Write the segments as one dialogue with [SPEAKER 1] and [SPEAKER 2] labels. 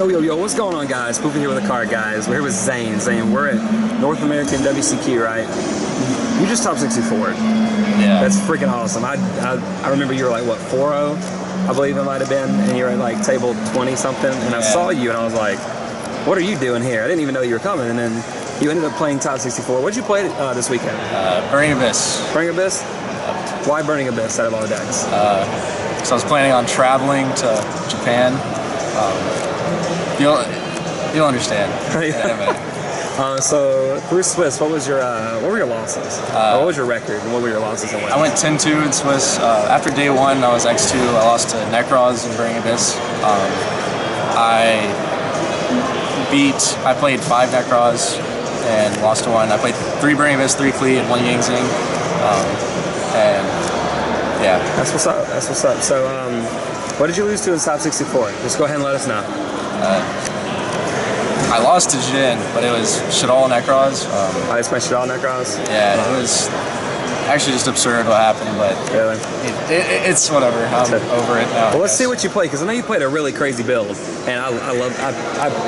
[SPEAKER 1] Yo, what's going on, guys? Poopy here with a card, guys. We're here with Zane. Zane, we're at North American WCQ, right? You just top 64.
[SPEAKER 2] Yeah.
[SPEAKER 1] That's freaking awesome. I remember you were like, what, 4-0? I believe it might have been, and you were at like table 20-something, and I saw you, and I was like, what are you doing here? I didn't even know you were coming, and then you ended up playing top 64. What did you play this weekend?
[SPEAKER 2] Burning Abyss.
[SPEAKER 1] Burning Abyss? Why Burning Abyss out of all the decks?
[SPEAKER 2] So I was planning on traveling to Japan. You'll understand.
[SPEAKER 1] So through Swiss, what were your losses? What was your record, and what were your losses and wins?
[SPEAKER 2] I went 10-2 in Swiss. After day one, I was X2. I lost to Necros and Burning Abyss. I played 5 Necros and lost to 1. I played 3 Burning Abyss, 3 Klee, and 1 Yangzing. And yeah.
[SPEAKER 1] That's what's up. That's what's up. So, what did you lose to in top 64? Just go ahead and let us know.
[SPEAKER 2] I lost to Jin, but it was Shadal Necros.
[SPEAKER 1] I just played Shadal Necros?
[SPEAKER 2] Yeah, it was actually just absurd what happened, but
[SPEAKER 1] really?
[SPEAKER 2] it's whatever. I'm over it now.
[SPEAKER 1] Well, let's see what you played, because I know you played a really crazy build, and I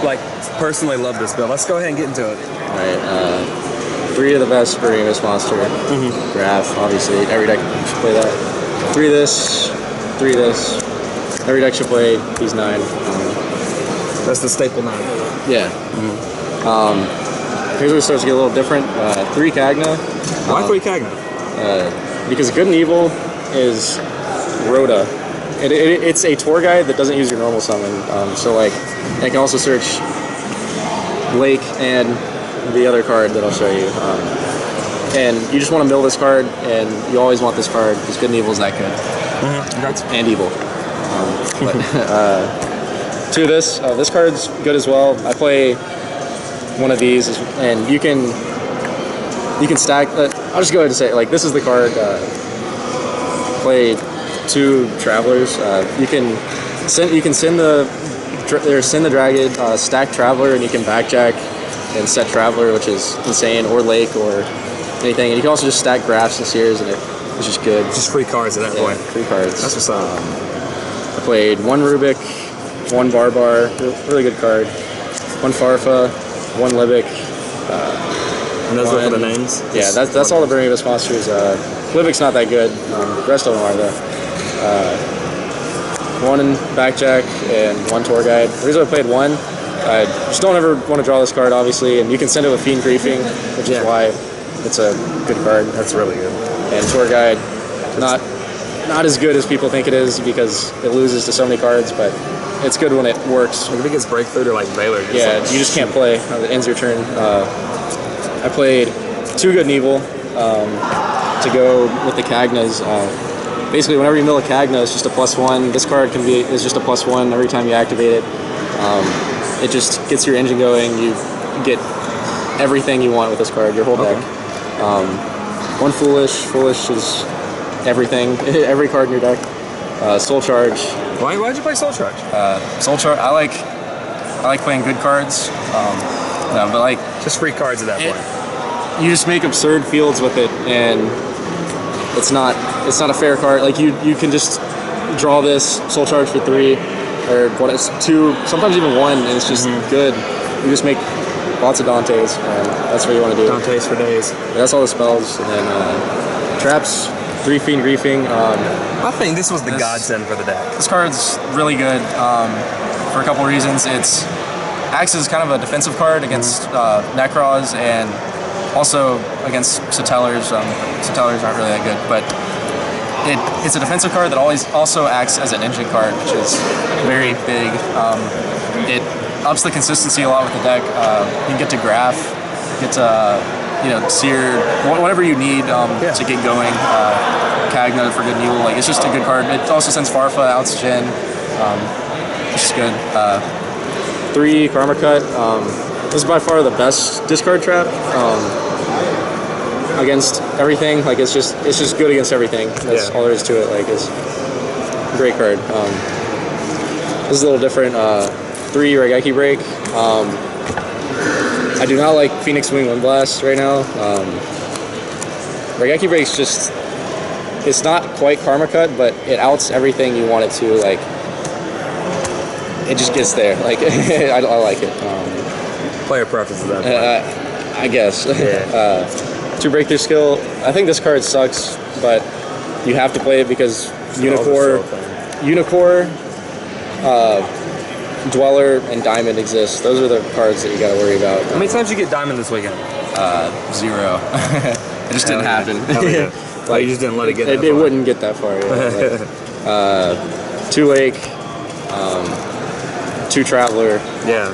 [SPEAKER 1] like personally love this build. Let's go ahead and get into it.
[SPEAKER 3] All right, 3 of the best Burning Abyss monster. Graph, obviously, every deck should play that. 3 this, 3 this. Every deck should play these 9.
[SPEAKER 1] That's the staple 9.
[SPEAKER 3] Yeah. Here's where it starts to get a little different. 3 Kagna.
[SPEAKER 1] Why 3 Kagna?
[SPEAKER 3] Because Good and Evil is Rhoda. It's a tour guide that doesn't use your normal summon. So like, I can also search Lake and the other card that I'll show you. And you just want to mill this card, and you always want this card because Good and Evil is that good. And Evil. But 2 of this. This card's good as well. I play 1 of these, and you can stack. I'll just go ahead and say, like, this is the card. Play 2 Travelers. You can send the Dragon, stack Traveler, and you can backjack and set Traveler, which is insane, or Lake, or anything. And you can also just stack Graphs and Sears, and it's just good.
[SPEAKER 1] Just free cards at that point.
[SPEAKER 3] Free cards.
[SPEAKER 1] That's what's up.
[SPEAKER 3] I played 1 Rubik, 1 Barbar, really good card. 1 Farfa, 1 Libic.
[SPEAKER 1] And those are for the names?
[SPEAKER 3] Yeah, that's all the Burning Abyss monsters. Libic's not that good. The rest of them are though. 1 in Backjack and 1 Tour Guide. The reason I played 1, I just don't ever want to draw this card, obviously, and you can send it with Fiend Griefing, which is why it's a good card.
[SPEAKER 1] That's really good.
[SPEAKER 3] And Tour Guide, not as good as people think it is because it loses to so many cards, but it's good when it works.
[SPEAKER 1] Like if it gets Breakthrough to like Valor.
[SPEAKER 3] Yeah, you just can't play. It ends your turn. I played 2 Good and Evil to go with the Kagnas. Basically, whenever you mill a Kagna, it's just a +1. This card is just a +1 every time you activate it. It just gets your engine going. You get everything you want with this card, your whole deck. 1 Foolish. Foolish is everything, every card in your deck. Soul Charge.
[SPEAKER 1] Why'd you play Soul Charge?
[SPEAKER 2] Soul Charge. I like playing good cards. No, but like
[SPEAKER 1] just free cards at that point.
[SPEAKER 3] You just make absurd fields with it, and it's not a fair card. Like you can just draw this Soul Charge for 3, or what? It's 2, sometimes even 1, and it's just good. You just make lots of Dantes, and that's what you want to do.
[SPEAKER 1] Dantes for days.
[SPEAKER 3] That's all the spells, and then traps. 3 Fiend Griefing.
[SPEAKER 1] I think this was the godsend for the deck.
[SPEAKER 2] This card's really good for a couple reasons. It acts as kind of a defensive card against Necros and also against Satellars. Satellars aren't really that good, but it's a defensive card that also acts as an engine card, which is very big. It ups the consistency a lot with the deck. You can get to Graph, get to Sear, whatever you need to get going. Kagna for Good and Evil, like it's just a good card. It also sends Farfa out to Jin. It's just good.
[SPEAKER 3] 3 Karma Cut. This is by far the best discard trap against everything. Like it's just good against everything. That's all there is to it. Like it's a great card. This is a little different. 3 Raigeki Break. I do not like Phoenix Wing Wind Blast right now. Raigeki Break's just, it's not quite Karma Cut, but it outs everything you want it to. Like, it just gets there. Like I like it.
[SPEAKER 1] Player preferences that.
[SPEAKER 3] I guess.
[SPEAKER 1] Yeah.
[SPEAKER 3] To break their skill, I think this card sucks, but you have to play it because Unicore, Dweller, and Diamond exist. Those are the cards that you got to worry about.
[SPEAKER 1] How many times did you get Diamond this weekend?
[SPEAKER 2] 0. It just didn't happen.
[SPEAKER 1] Like you just didn't let it get that far.
[SPEAKER 3] It wouldn't get that far. Yeah. Like, 2 Lake, 2 Traveler.
[SPEAKER 1] Yeah.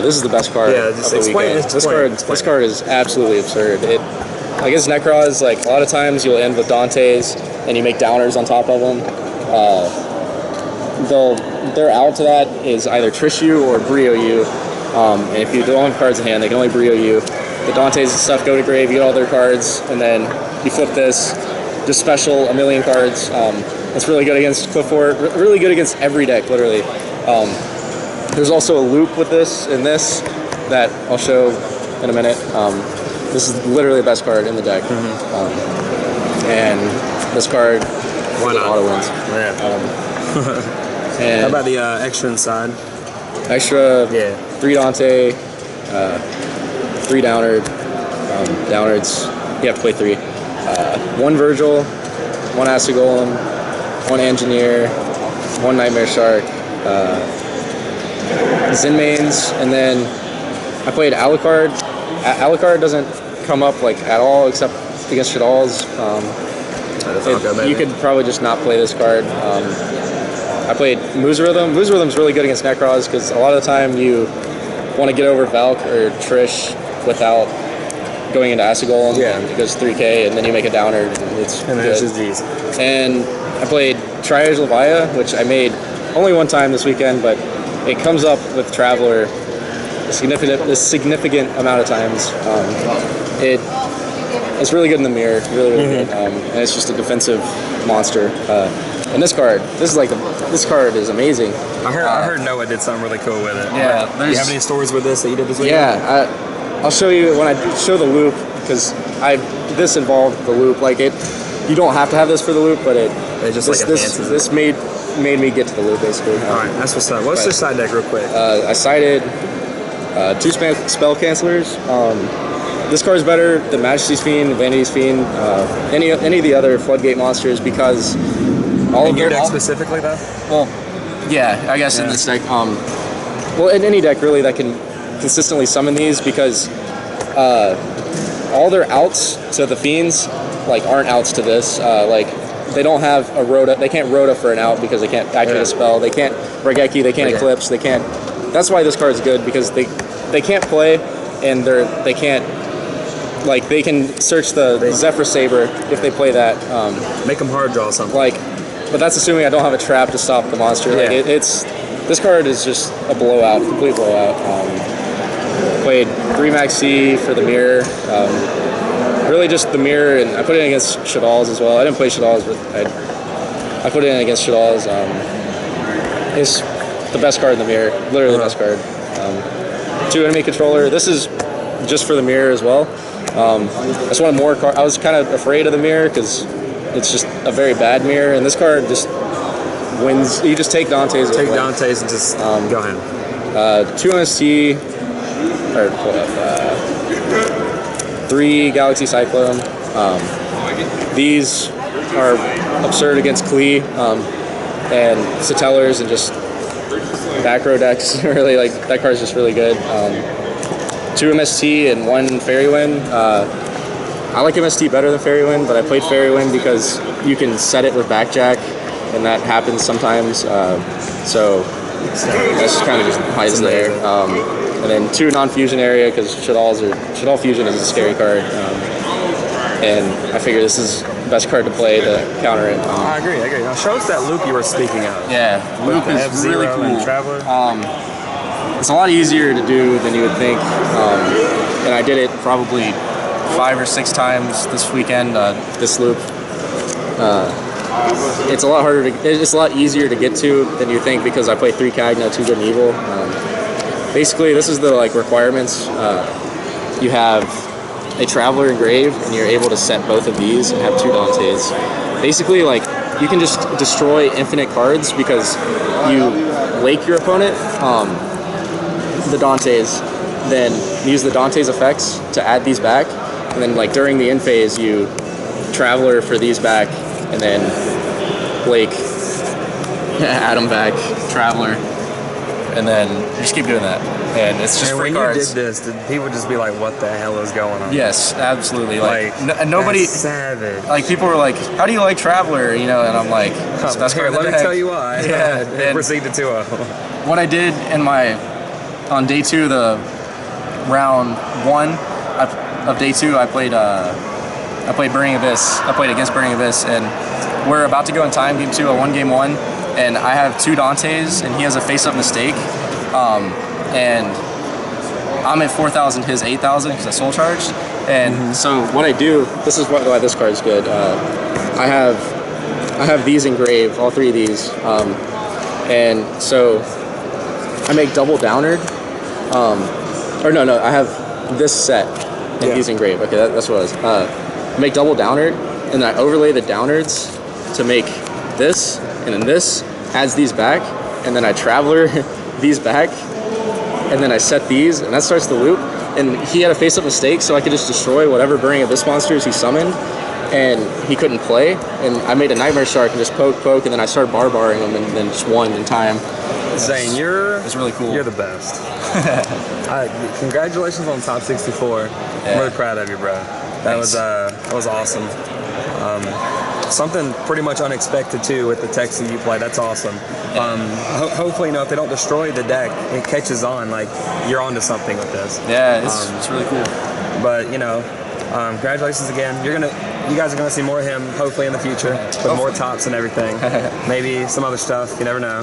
[SPEAKER 3] This is the best card
[SPEAKER 1] Yeah,
[SPEAKER 3] of
[SPEAKER 1] just
[SPEAKER 3] the
[SPEAKER 1] explain
[SPEAKER 3] weekend.
[SPEAKER 1] it.
[SPEAKER 3] This card is absolutely absurd. Against Necros, like a lot of times you'll end with Dantes and you make downers on top of them. Their out to that is either Trish you or Brio you. And if you don't have cards in hand, they can only Brio you. The Dantes and stuff go to grave, you get all their cards, and then you flip this, just special, a million cards. It's really good against Clifford, really good against every deck, literally. There's also a loop with this and this that I'll show in a minute. This is literally the best card in the deck. And this card,
[SPEAKER 1] Why not?
[SPEAKER 3] auto wins.
[SPEAKER 1] Yeah.
[SPEAKER 3] And
[SPEAKER 1] How about the extra inside?
[SPEAKER 3] extra,
[SPEAKER 1] Yeah.
[SPEAKER 3] 3 Dante, 3 Downard. Downards, you have to play 3. 1 Virgil, 1 Acid Golem, 1 Engineer, 1 Nightmare Shark, Zinmains, and then I played Alucard. Alucard doesn't come up like at all except against Shadal's. You could probably just not play this card. I played Moose Rhythm. Moose Rhythm's really good against Necros because a lot of the time you want to get over Valk or Trish without going into Acid Golem.
[SPEAKER 1] Yeah.
[SPEAKER 3] It goes 3k and then you make a downer and it's
[SPEAKER 1] And
[SPEAKER 3] good.
[SPEAKER 1] there's just these.
[SPEAKER 3] And I played Triage Levia, which I made only one time this weekend, but it comes up with Traveler a significant amount of times. It's really good in the mirror, really good, and it's just a defensive monster. And this card is amazing.
[SPEAKER 1] I heard Noah did something really cool with it.
[SPEAKER 2] Yeah,
[SPEAKER 1] Do you have any stories with this that you did this week?
[SPEAKER 3] Yeah, I'll show you when I show the loop because this involved the loop. Like you don't have to have this for the loop, but it
[SPEAKER 1] just like enhances
[SPEAKER 3] this made me get to the loop basically.
[SPEAKER 1] All right, that's what's up. What's your side deck, real quick?
[SPEAKER 3] I sided 2 spell cancelers. This card's better than Majesty's Fiend, Vanity's Fiend, any of the other Floodgate monsters because all of
[SPEAKER 1] your
[SPEAKER 3] their
[SPEAKER 1] deck specifically, though?
[SPEAKER 2] Well, yeah, I guess in this deck,
[SPEAKER 3] well, in any deck really that can consistently summon these because all their outs to the Fiends like aren't outs to this. Like they don't have a Rhoda. They can't Rhoda for an out because they can't activate a spell. They can't Regeki. They can't Eclipse. They can't. That's why this card's good because they can't play and they can't. Like they can search the Zephyr Saber if they play that.
[SPEAKER 1] Make them hard draw something.
[SPEAKER 3] But that's assuming I don't have a trap to stop the monster. Like this card is just a blowout, complete blowout. Played 3 Max C for the mirror. Really just the mirror, and I put it in against Shadal's as well. I didn't play Shadal's, but I put it in against Shadal's. It's the best card in the mirror, literally the best card. 2 enemy controller. This is just for the mirror as well. I just wanted more card. I was kind of afraid of the mirror because it's just a very bad mirror, and this card just wins. You just take Dante's.
[SPEAKER 1] Take Dante's and just go ahead. 2 MST, or 3 Galaxy Cyclone. These are absurd against Klee and Satellar's and just back row decks. Really, like that card's just really good. 2 MST and 1 Fairy Wind. I like MST better than Fairy Wind, but I played Fairy Wind because you can set it with Backjack, and that happens sometimes. So that's kind of just hides there. And then 2 non-fusion area because Shadal Fusion is a scary card, and I figure this is the best card to play to counter it. I agree. Now show us that loop you were speaking of.
[SPEAKER 2] yeah, loop is
[SPEAKER 1] F-Zero
[SPEAKER 2] really cool.
[SPEAKER 1] and Traveler.
[SPEAKER 3] It's a lot easier to do than you would think, and I did it
[SPEAKER 2] Probably 5 or 6 times this weekend.
[SPEAKER 3] this loop. It's a lot harder it's a lot easier to get to than you think because I play 3 Kagna, 2 Good and Evil. Basically, this is the requirements. You have a Traveler Engrave, and you're able to set both of these and have 2 Dantes. Basically, you can just destroy infinite cards because you lake your opponent, the Dante's, then use the Dante's effects to add these back, and then like during the end phase you Traveler for these back, and then lake, add them back, Traveler, and then you just keep doing that. And it's just free cards.
[SPEAKER 1] When you did this, did people just be like, what the hell is going on?
[SPEAKER 3] Yes, absolutely. Like
[SPEAKER 1] nobody,
[SPEAKER 3] that's
[SPEAKER 1] savage.
[SPEAKER 3] Like people were like, how do you like Traveler? You know, and I'm like,
[SPEAKER 1] it's best card. Let me tell you why.
[SPEAKER 3] Yeah.
[SPEAKER 1] Proceed to 2-0.
[SPEAKER 3] What I did on day 2, the round 1 of day 2, I played Burning Abyss. I played against Burning Abyss, and we're about to go in time, game 2, a 1-game 1, and I have 2 Dantes, and he has a face-up mistake. And I'm at 4,000, his 8,000 because I soul charged. And so what I do, this is why this card's good. I have these engraved, all 3 of these, and so I make double downard. Or no, I have this set and these engraved. Okay, that's what it was. I make double downard, and then I overlay the downards to make this, and then this adds these back, and then I Traveler these back, and then I set these, and that starts the loop. And he had a face-up mistake, so I could just destroy whatever Burning Abyss monsters he summoned, and he couldn't play. And I made a Nightmare Shark and just poke, and then I started barbaring him, and then just won in time.
[SPEAKER 1] Zane,
[SPEAKER 3] it's really cool.
[SPEAKER 1] You're the best. Congratulations on top 64. I'm really proud of you, bro. That was awesome. Something pretty much unexpected too with the text that you play. That's awesome. Hopefully, if they don't destroy the deck, it catches on. Like you're onto something with this.
[SPEAKER 3] Yeah, it's really cool.
[SPEAKER 1] But congratulations again. You guys are gonna see more of him hopefully in the future with more tops and everything. Maybe some other stuff. You never know.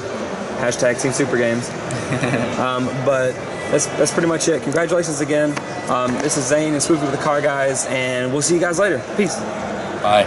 [SPEAKER 1] Hashtag Team Super Games. But that's pretty much it. Congratulations again. This is Zane and Swoopy with the Car Guys, and we'll see you guys later. Peace.
[SPEAKER 3] Bye.